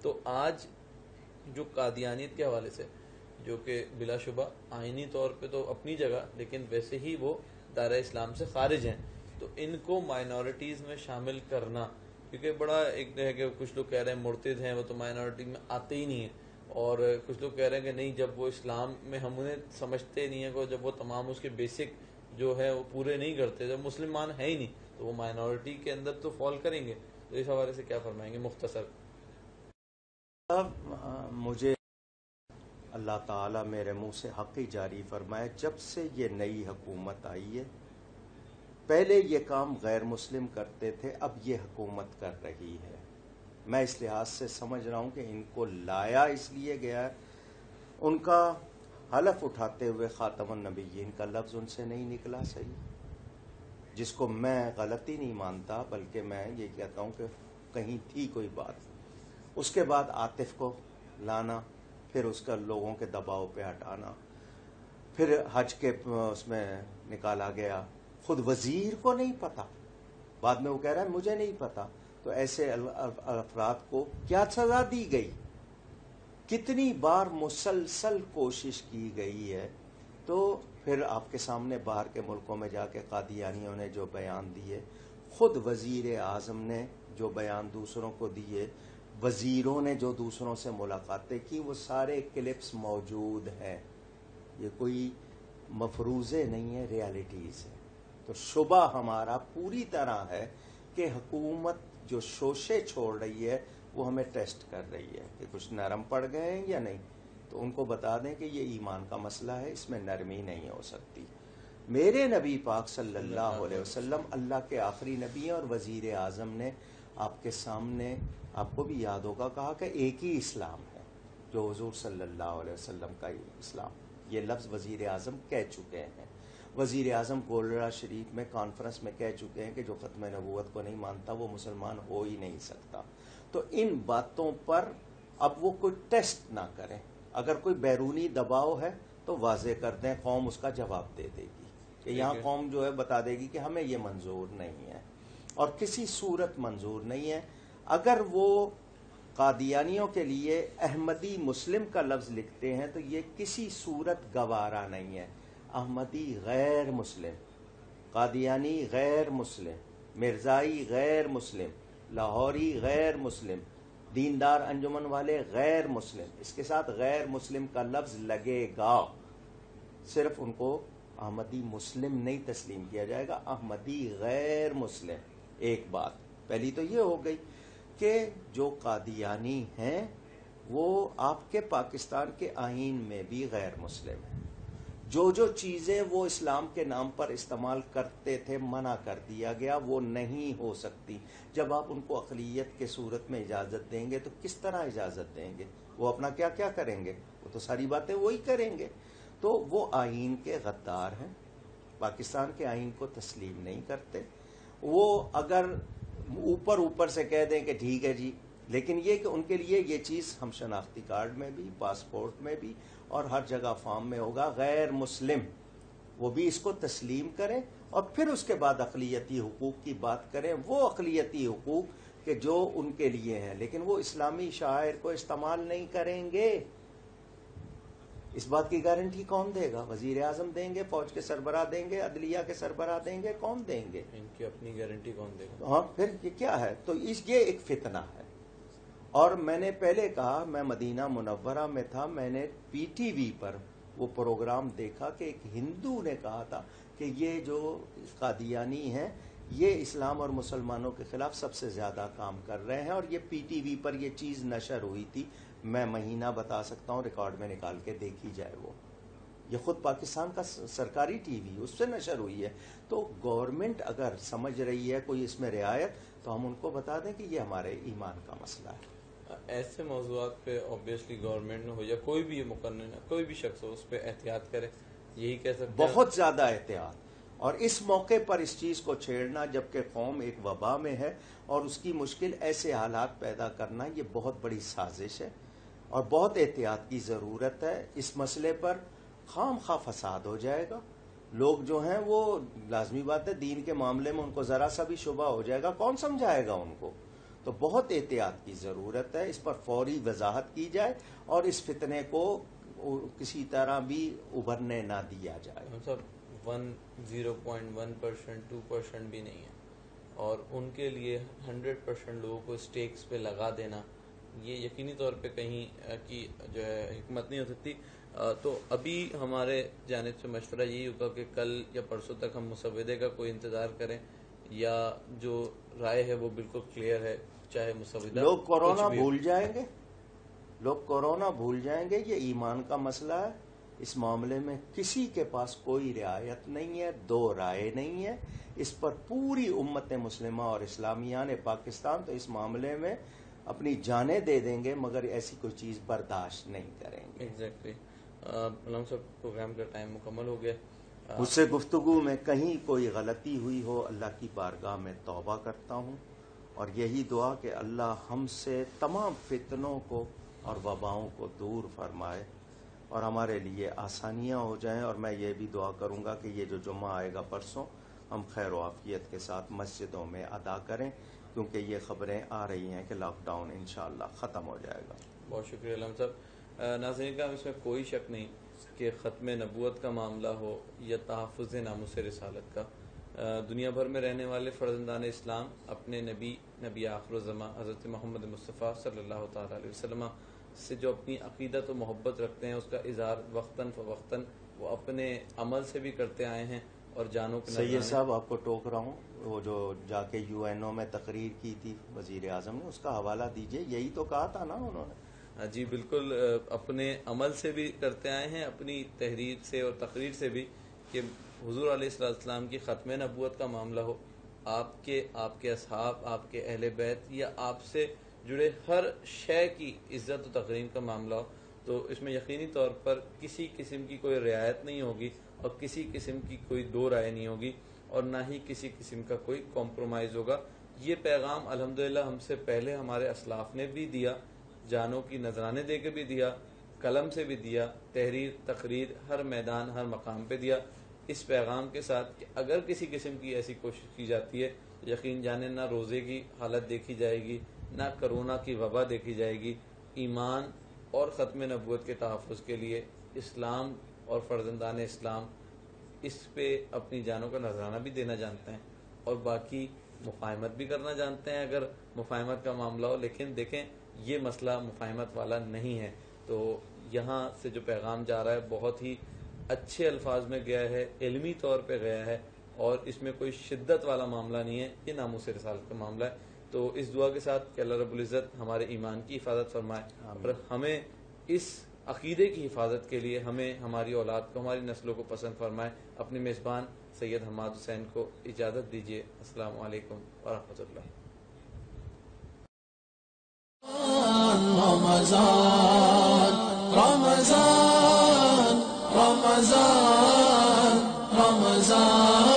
تو آج جو قادیانیت کے حوالے سے، جو کہ بلا شبہ آئینی طور پہ تو اپنی جگہ لیکن ویسے ہی وہ دائرہ اسلام سے خارج ہیں، تو ان کو مائنورٹیز میں شامل کرنا، کیونکہ بڑا ایک ہے کہ کچھ لوگ کہہ رہے ہیں مرتد ہیں وہ تو مائنورٹی میں آتے ہی نہیں ہیں، اور کچھ لوگ کہہ رہے ہیں کہ نہیں، جب وہ اسلام میں ہم انہیں سمجھتے نہیں ہیں، جب وہ تمام اس کے بیسک جو ہے وہ پورے نہیں کرتے، جب مسلمان ہے ہی نہیں تو وہ مائنورٹی کے اندر تو فال کریں گے. تو اس حوالے سے کیا فرمائیں گے مختصر؟ مجھے اللہ تعالیٰ میرے منہ سے حق ہی جاری فرمائے، جب سے یہ نئی حکومت آئی ہے، پہلے یہ کام غیر مسلم کرتے تھے، اب یہ حکومت کر رہی ہے. میں اس لحاظ سے سمجھ رہا ہوں کہ ان کو لایا اس لیے گیا ہے. ان کا حلف اٹھاتے ہوئے خاتم النبیین کا لفظ ان سے نہیں نکلا صحیح، جس کو میں غلطی نہیں مانتا، بلکہ میں یہ کہتا ہوں کہ کہیں تھی کوئی بات. اس کے بعد عاطف کو لانا، پھر اس کا لوگوں کے دباؤ پہ ہٹانا، پھر حج کے اس میں نکالا گیا. خود وزیر کو نہیں پتا، بعد میں وہ کہہ رہا ہے مجھے نہیں پتا. تو ایسے افراد کو کیا سزا دی گئی؟ کتنی بار مسلسل کوشش کی گئی ہے. تو پھر آپ کے سامنے باہر کے ملکوں میں جا کے قادیانیوں نے جو بیان دیے، خود وزیر اعظم نے جو بیان دوسروں کو دیے، وزیروں نے جو دوسروں سے ملاقاتیں کی، وہ سارے کلپس موجود ہیں. یہ کوئی مفروضے نہیں ہے، ریالٹیز ہے. تو شبہ ہمارا پوری طرح ہے کہ حکومت جو شوشے چھوڑ رہی ہے وہ ہمیں ٹیسٹ کر رہی ہے کہ کچھ نرم پڑ گئے ہیں یا نہیں. تو ان کو بتا دیں کہ یہ ایمان کا مسئلہ ہے، اس میں نرمی نہیں ہو سکتی. میرے نبی پاک صلی اللہ علیہ وسلم اللہ کے آخری نبی ہیں، اور وزیر اعظم نے آپ کے سامنے، آپ کو بھی یاد ہوگا، کہا کہ ایک ہی اسلام ہے جو حضور صلی اللہ علیہ وسلم کا اسلام. یہ لفظ وزیر اعظم کہہ چکے ہیں. وزیر اعظم گولڑا شریف میں کانفرنس میں کہہ چکے ہیں کہ جو ختم نبوت کو نہیں مانتا وہ مسلمان ہو ہی نہیں سکتا. تو ان باتوں پر اب وہ کوئی ٹیسٹ نہ کریں. اگر کوئی بیرونی دباؤ ہے تو واضح کر دیں، قوم اس کا جواب دے دے گی کہ یہاں قوم جو ہے بتا دے گی کہ ہمیں یہ منظور نہیں ہے اور کسی صورت منظور نہیں ہے. اگر وہ قادیانیوں کے لیے احمدی مسلم کا لفظ لکھتے ہیں تو یہ کسی صورت گوارا نہیں ہے. احمدی غیر مسلم، قادیانی غیر مسلم، مرزائی غیر مسلم، لاہوری غیر مسلم، دیندار انجمن والے غیر مسلم. اس کے ساتھ غیر مسلم کا لفظ لگے گا. صرف ان کو احمدی مسلم نہیں تسلیم کیا جائے گا، احمدی غیر مسلم. ایک بات پہلی تو یہ ہو گئی کہ جو قادیانی ہیں وہ آپ کے پاکستان کے آئین میں بھی غیر مسلم ہیں. جو چیزیں وہ اسلام کے نام پر استعمال کرتے تھے منع کر دیا گیا، وہ نہیں ہو سکتی. جب آپ ان کو اقلیت کے صورت میں اجازت دیں گے تو کس طرح اجازت دیں گے؟ وہ اپنا کیا کیا کریں گے؟ وہ تو ساری باتیں وہی کریں گے. تو وہ آئین کے غدار ہیں، پاکستان کے آئین کو تسلیم نہیں کرتے. وہ اگر اوپر سے کہہ دیں کہ ٹھیک ہے جی، لیکن یہ کہ ان کے لیے یہ چیز ہم شناختی کارڈ میں بھی، پاسپورٹ میں بھی اور ہر جگہ فارم میں ہوگا غیر مسلم. وہ بھی اس کو تسلیم کریں اور پھر اس کے بعد اقلیتی حقوق کی بات کریں. وہ اقلیتی حقوق کہ جو ان کے لیے ہیں، لیکن وہ اسلامی شعائر کو استعمال نہیں کریں گے. اس بات کی گارنٹی کون دے گا؟ وزیر اعظم دیں گے، فوج کے سربراہ دیں گے، عدلیہ کے سربراہ دیں گے، کون دیں گے؟ ان کی اپنی گارنٹی کون دے گا؟ ہاں، پھر یہ کیا ہے؟ تو یہ ایک فتنہ ہے. اور میں نے پہلے کہا، میں مدینہ منورہ میں تھا، میں نے پی ٹی وی پر وہ پروگرام دیکھا کہ ایک ہندو نے کہا تھا کہ یہ جو قادیانی ہیں یہ اسلام اور مسلمانوں کے خلاف سب سے زیادہ کام کر رہے ہیں. اور یہ پی ٹی وی پر یہ چیز نشر ہوئی تھی، میں مہینہ بتا سکتا ہوں، ریکارڈ میں نکال کے دیکھی جائے. وہ یہ خود پاکستان کا سرکاری ٹی وی اس سے نشر ہوئی ہے. تو گورنمنٹ اگر سمجھ رہی ہے کوئی اس میں رعایت، تو ہم ان کو بتا دیں کہ یہ ہمارے ایمان کا مسئلہ ہے. ایسے موضوعات پہ آبویسلی گورنمنٹ ہو یا کوئی بھی مقنن کوئی بھی شخص ہو، اس پہ احتیاط کرے، یہی کہہ سکتے ہیں. بہت زیادہ احتیاط. اور اس موقع پر اس چیز کو چھیڑنا جبکہ قوم ایک وبا میں ہے اور اس کی مشکل ایسے حالات پیدا کرنا، یہ بہت بڑی سازش ہے اور بہت احتیاط کی ضرورت ہے. اس مسئلے پر خام خواہ فساد ہو جائے گا. لوگ جو ہیں وہ لازمی بات ہے دین کے معاملے میں ان کو ذرا سا بھی شبہ ہو جائے گا، کون سمجھائے گا ان کو؟ تو بہت احتیاط کی ضرورت ہے. اس پر فوری وضاحت کی جائے اور اس فتنے کو کسی طرح بھی ابھرنے نہ دیا جائے. صاحب 0.1% 2% بھی نہیں ہے، اور ان کے لیے 100% لوگوں کو اسٹیکس پہ لگا دینا یہ یقینی طور پہ کہیں کی جو ہے حکمت نہیں ہو سکتی. تو ابھی ہمارے جانب سے مشورہ یہی ہوگا کہ کل یا پرسوں تک ہم مسودے کا کوئی انتظار کریں، یا جو رائے ہے وہ بالکل کلیئر ہے، چاہے مسودہ لوگ کورونا بھول جائیں گے، لوگ کورونا بھول جائیں گے. یہ ایمان کا مسئلہ ہے. اس معاملے میں کسی کے پاس کوئی رعایت نہیں ہے، دو رائے نہیں ہے. اس پر پوری امت مسلمہ اور اسلامیان پاکستان تو اس معاملے میں اپنی جانیں دے دیں گے، مگر ایسی کوئی چیز برداشت نہیں کریں گے. ایگزیکٹلی. علامہ صاحب پروگرام کا ٹائم مکمل ہو گیا. مجھ سے گفتگو میں کہیں کوئی غلطی ہوئی ہو، اللہ کی بارگاہ میں توبہ کرتا ہوں، اور یہی دعا کہ اللہ ہم سے تمام فتنوں کو اور وباؤں کو دور فرمائے اور ہمارے لیے آسانیاں ہو جائیں. اور میں یہ بھی دعا کروں گا کہ یہ جو جمعہ آئے گا پرسوں ہم خیر و عافیت کے ساتھ مسجدوں میں ادا کریں، کیونکہ یہ خبریں آ رہی ہیں کہ لاک ڈاؤن انشاءاللہ ختم ہو جائے گا. بہت شکریہ علامہ صاحب. ناظرین کا اس میں کوئی شک نہیں کہ ختم نبوت کا معاملہ ہو یا تحفظ ناموس رسالت کا، دنیا بھر میں رہنے والے فرزندان اسلام اپنے نبی آخر الزمان حضرت محمد مصطفیٰ صلی اللہ تعالیٰ علیہ وسلم سے جو اپنی عقیدت و محبت رکھتے ہیں، اس کا اظہار وقتاً فوقتاً وہ اپنے عمل سے بھی کرتے آئے ہیں اور جانوں کے سید صاحب آپ کو ٹوک رہا ہوں، وہ جو جا کے UN میں تقریر کی تھی وزیر اعظم نے، اس کا حوالہ دیجئے. یہی تو کہا تھا نا انہوں نے. جی بالکل، اپنے عمل سے بھی کرتے آئے ہیں، اپنی تحریر سے اور تقریر سے بھی، کہ حضور علیہ السلام کی ختم نبوت کا معاملہ ہو، آپ کے اصحاب، آپ کے اہل بیت یا آپ سے جڑے ہر شے کی عزت و تقریم کا معاملہ ہو، تو اس میں یقینی طور پر کسی قسم کی کوئی رعایت نہیں ہوگی اور کسی قسم کی کوئی دو رائے نہیں ہوگی، اور نہ ہی کسی قسم کا کوئی کمپرومائز ہوگا. یہ پیغام الحمدللہ ہم سے پہلے ہمارے اسلاف نے بھی دیا، جانوں کی نذرانے دے کے بھی دیا، قلم سے بھی دیا، تحریر تقریر ہر میدان ہر مقام پہ دیا، اس پیغام کے ساتھ کہ اگر کسی قسم کی ایسی کوشش کی جاتی ہے، یقین جانے نہ روزے کی حالت دیکھی جائے گی، نہ کرونا کی وبا دیکھی جائے گی. ایمان اور ختم نبوت کے تحفظ کے لیے اسلام اور فرزندان اسلام اس پہ اپنی جانوں کا نذرانہ بھی دینا جانتے ہیں، اور باقی مفاہمت بھی کرنا جانتے ہیں اگر مفاہمت کا معاملہ ہو. لیکن دیکھیں یہ مسئلہ مفاہمت والا نہیں ہے، تو یہاں سے جو پیغام جا رہا ہے بہت ہی اچھے الفاظ میں گیا ہے، علمی طور پہ گیا ہے، اور اس میں کوئی شدت والا معاملہ نہیں ہے. یہ ناموس رسالت کا معاملہ ہے. تو اس دعا کے ساتھ کہ اللہ رب العزت ہمارے ایمان کی حفاظت فرمائے اور ہمیں اس عقیدے کی حفاظت کے لیے ہمیں ہماری اولاد کو ہماری نسلوں کو پسند فرمائے. اپنے میزبان سید حماد حسین کو اجازت دیجیے. السلام علیکم ورحمۃ اللہ. رمضان رمضان رمضان رمضان